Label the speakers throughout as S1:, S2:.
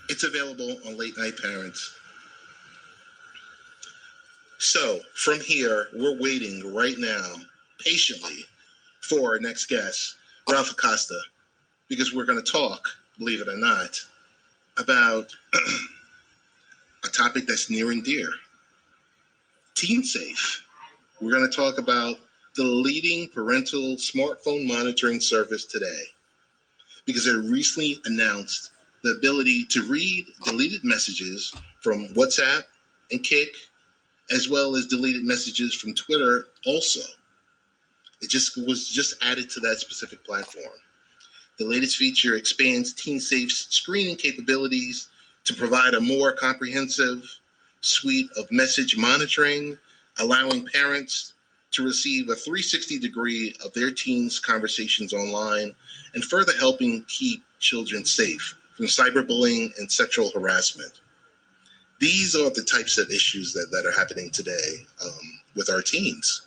S1: It's available on Late Night Parents. So from here, we're waiting right now, patiently, for our next guest, Ralph Acosta, because we're going to talk, believe it or not, about a topic that's near and dear, TeenSafe. We're going to talk about the leading parental smartphone monitoring service today, because it recently announced the ability to read deleted messages from WhatsApp and Kik, as well as deleted messages from Twitter also. It just was just added to that specific platform. The latest feature expands TeenSafe's screening capabilities to provide a more comprehensive suite of message monitoring, allowing parents to receive a 360 degree of their teens' conversations online, and further helping keep children safe from cyberbullying and sexual harassment. These are the types of issues that are happening today with our teens.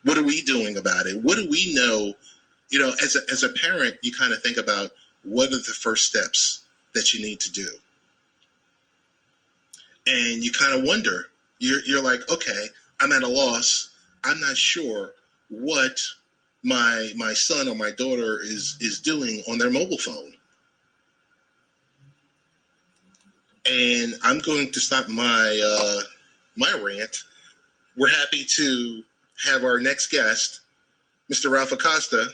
S1: What are we doing about it? What do we know? You know, as a parent, you kind of think about what are the first steps that you need to do. And you kind of wonder, you're like, okay, I'm at a loss. I'm not sure what my son or my daughter is doing on their mobile phone. And I'm going to stop my rant. We're happy to have our next guest, Mr. Ralph Acosta,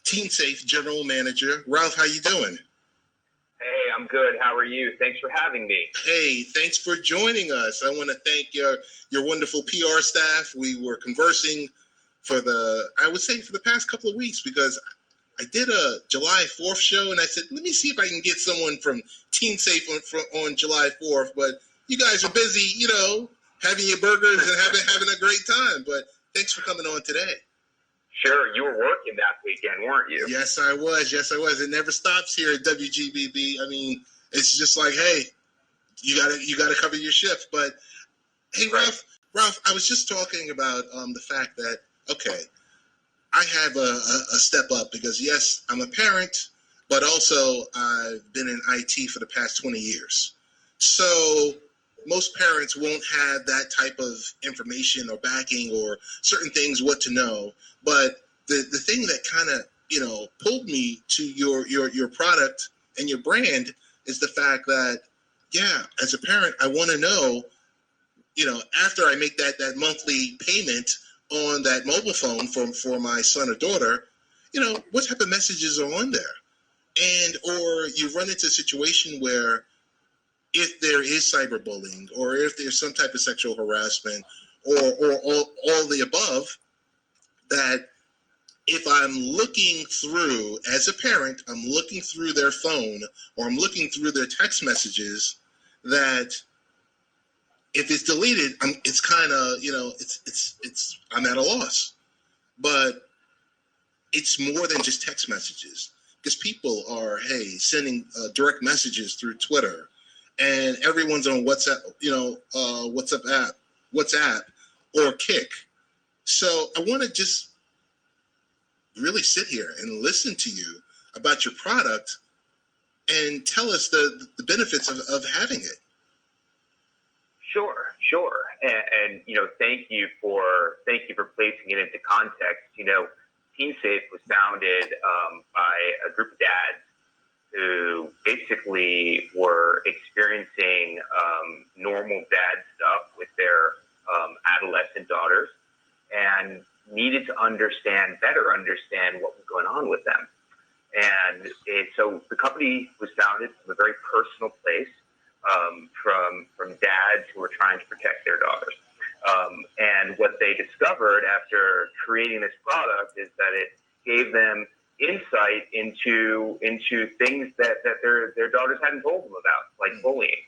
S1: TeenSafe General Manager. Ralph, how you doing?
S2: Hey, I'm good. How are you? Thanks for having me.
S1: Hey, thanks for joining us. I want to thank your wonderful PR staff. We were conversing for the past couple of weeks, because I did a July 4th show, and I said, let me see if I can get someone from TeenSafe on July 4th. But you guys are busy, having your burgers and having a great time. But thanks for coming on today.
S2: Sure, you were working that weekend, weren't you?
S1: Yes, I was. It never stops here at WGBB. I mean, it's just like, hey, you gotta cover your shift. But hey, Ralph, I was just talking about the fact that, okay, I have a step up, because yes, I'm a parent, but also I've been in IT for the past 20 years. So most parents won't have that type of information or backing or certain things what to know. But the thing that kind of pulled me to your product and your brand is the fact that, yeah, as a parent, I want to know, after I make that monthly payment on that mobile phone for my son or daughter, what type of messages are on there. And or you run into a situation where, if there is cyberbullying, or if there's some type of sexual harassment, or all the above, that if I'm looking through, as a parent, I'm looking through their phone, or I'm looking through their text messages, that if it's deleted, it's kind of, it's I'm at a loss. But it's more than just text messages, because people are, sending direct messages through Twitter, and everyone's on WhatsApp, WhatsApp or Kik. So I want to just really sit here and listen to you about your product and tell us the benefits of having it.
S2: Sure. And thank you for placing it into context. TeenSafe was founded by a group of dads who basically were experiencing normal dad stuff with their adolescent daughters, and needed to better understand what was going on with them. And so the company was founded from a very personal place, from dads who were trying to protect their daughters. And what they discovered after creating this product is that it gave them insight into things that their daughters hadn't told them about, like bullying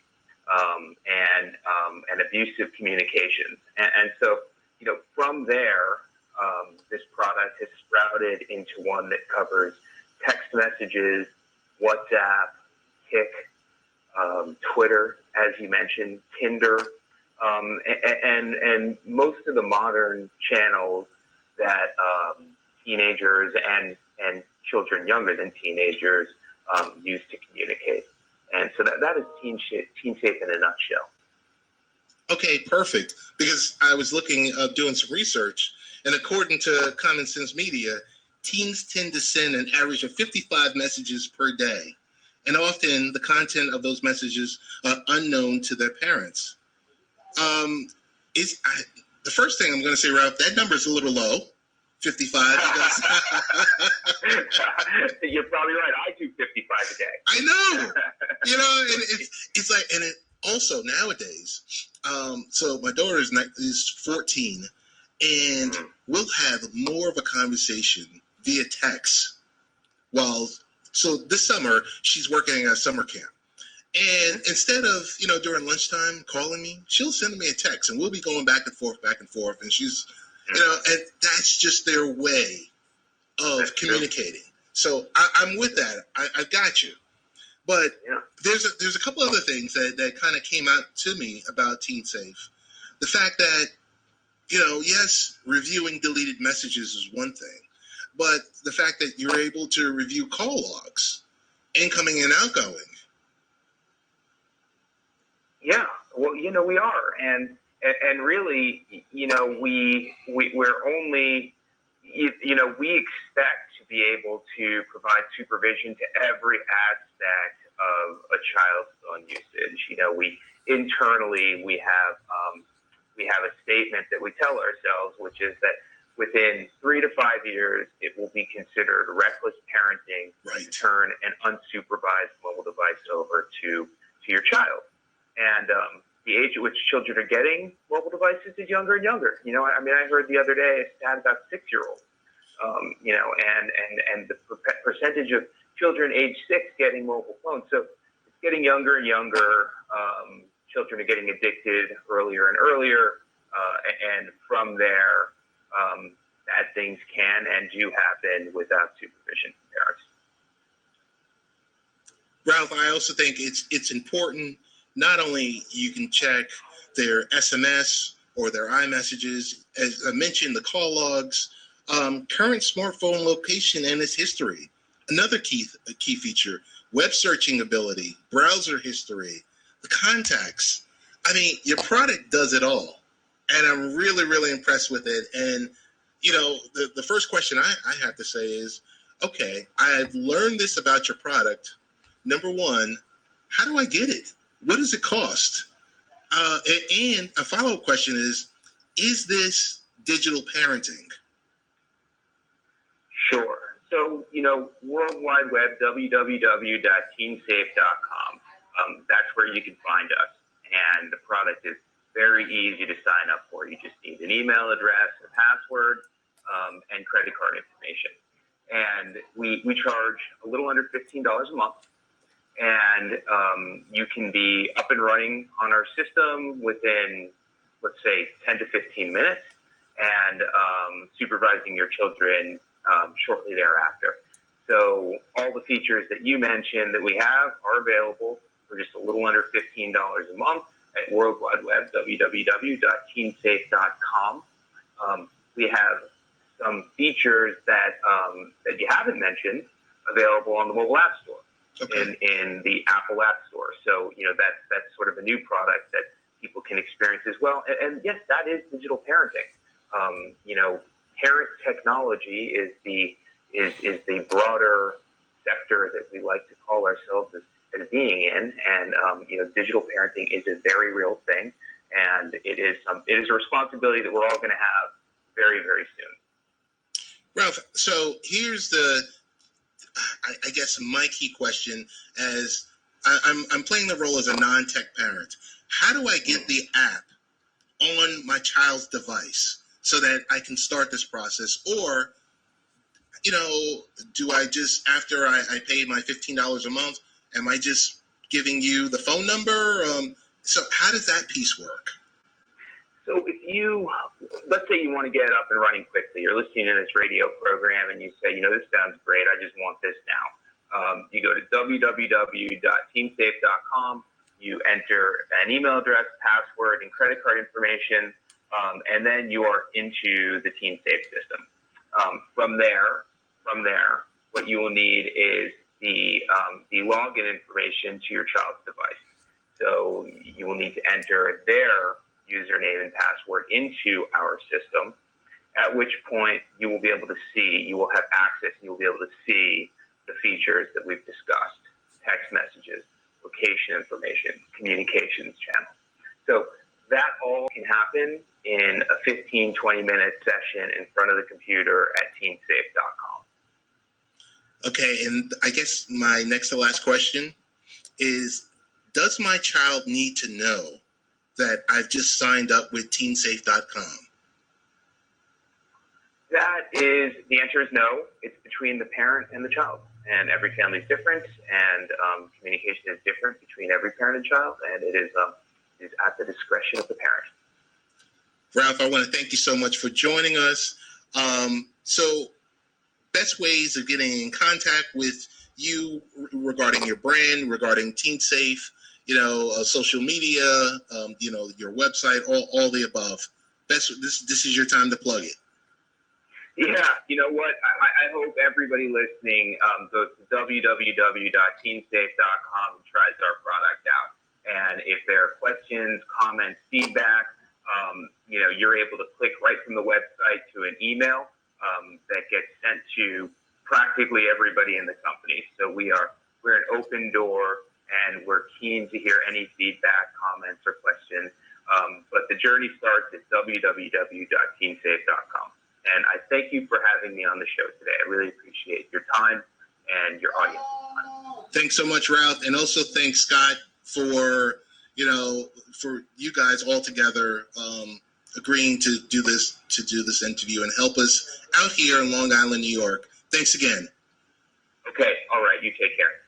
S2: and abusive communications. And so, from there, this product has sprouted into one that covers text messages, WhatsApp, Kik, Twitter, as you mentioned, Tinder, and most of the modern channels that teenagers and children younger than teenagers use to communicate. And so that is Teen Safe in a nutshell.
S1: Okay, perfect. Because I was looking up, doing some research, and according to Common Sense Media, teens tend to send an average of 55 messages per day. And often the content of those messages are unknown to their parents. The first thing I'm going to say, Ralph, that number is a little low, 55.
S2: You're probably right. I do 55 a day.
S1: I know. And it's like, and it also nowadays, so my daughter is 14, and we'll have more of a conversation via text. So this summer, she's working at a summer camp. And instead of, during lunchtime calling me, she'll send me a text, and we'll be going back and forth. And she's, and that's just their way of communicating. So I'm with that. I got you. But there's a couple other things that kind of came out to me about Teen Safe. The fact that, yes, reviewing deleted messages is one thing, but the fact that you're able to review call logs, incoming and outgoing.
S2: Yeah, well, we are, and really, we're only, we expect to be able to provide supervision to every aspect of a child's phone usage. We internally we have a statement that we tell ourselves, which is that within 3 to 5 years, it will be considered reckless parenting to turn an unsupervised mobile device over to your child. And the age at which children are getting mobile devices is younger and younger. I heard the other day a stat about 6-year-olds. And the percentage of children age 6 getting mobile phones. So it's getting younger and younger. Children are getting addicted earlier and earlier. And from there, bad things can and do happen without supervision from parents.
S1: Ralph, I also think it's important. Not only you can check their SMS or their iMessages, as I mentioned, the call logs, current smartphone location and its history. Another key feature, web searching ability, browser history, the contacts. Your product does it all. And I'm really, really impressed with it. And, the first question I have to say is, okay, I've learned this about your product. Number one, how do I get it? What does it cost? And a follow-up question is this digital parenting?
S2: Sure. So, World Wide Web, www.teensafe.com. That's where you can find us. And the product is very easy to sign up for. You just need an email address, a password, and credit card information. And we charge a little under $15 a month. And you can be up and running on our system within, let's say, 10 to 15 minutes, and supervising your children shortly thereafter. So all the features that you mentioned that we have are available for just a little under $15 a month at World Wide Web, www.teensafe.com. We have some features that you haven't mentioned available on the mobile app store. Okay. In the Apple App Store. So, that's sort of a new product that people can experience as well. And yes, that is digital parenting. Parent technology is the broader sector that we like to call ourselves as being in. And, digital parenting is a very real thing. And it is a responsibility that we're all going to have very, very soon.
S1: Ralph, so here's I guess my key question, as I'm playing the role as a non-tech parent. How do I get the app on my child's device so that I can start this process? Or, do I just, after I pay my $15 a month, am I just giving you the phone number? So how does that piece work?
S2: So let's say you want to get up and running quickly. You're listening to this radio program and you say, this sounds great. I just want this now. You go to www.teensafe.com. You enter an email address, password, and credit card information, and then you are into the Teen Safe system. From there, what you will need is the login information to your child's device. So you will need to enter their username and password into our system, at which point you will be able to see, you will have access, and you'll be able to see the features that we've discussed: text messages, location information, communications channel. So that all can happen in a 15, 20-minute session in front of the computer at teensafe.com.
S1: Okay, and I guess my next to last question is, does my child need to know that I've just signed up with teensafe.com?
S2: The answer is no. It's between the parent and the child. And every family is different, and communication is different between every parent and child, and it is at the discretion of the parent.
S1: Ralph, I want to thank you so much for joining us. So best ways of getting in contact with you regarding your brand, regarding TeenSafe, social media, your website, all the above. This is your time to plug it.
S2: Yeah, you know what? I hope everybody listening goes to www.teensafe.com and tries our product out. And if there are questions, comments, feedback, you're able to click right from the website to an email that gets sent to practically everybody in the company. So we're an open door, and we're keen to hear any feedback, comments, or questions. But the journey starts at www.teensafe.com. And I thank you for having me on the show today. I really appreciate your time and your audience.
S1: Thanks so much, Ralph. And also thanks, Scott, for you guys all together agreeing to do this interview and help us out here in Long Island, New York. Thanks again.
S2: Okay. All right. You take care.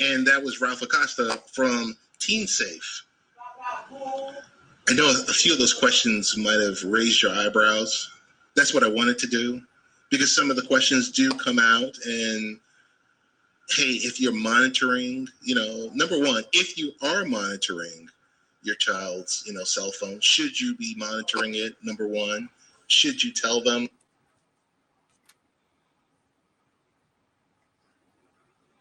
S1: And that was Ralph Acosta from TeenSafe. I know a few of those questions might have raised your eyebrows. That's what I wanted to do, because some of the questions do come out. And hey, if you're monitoring, number one, if you are monitoring your child's, cell phone, should you be monitoring it? Number one, should you tell them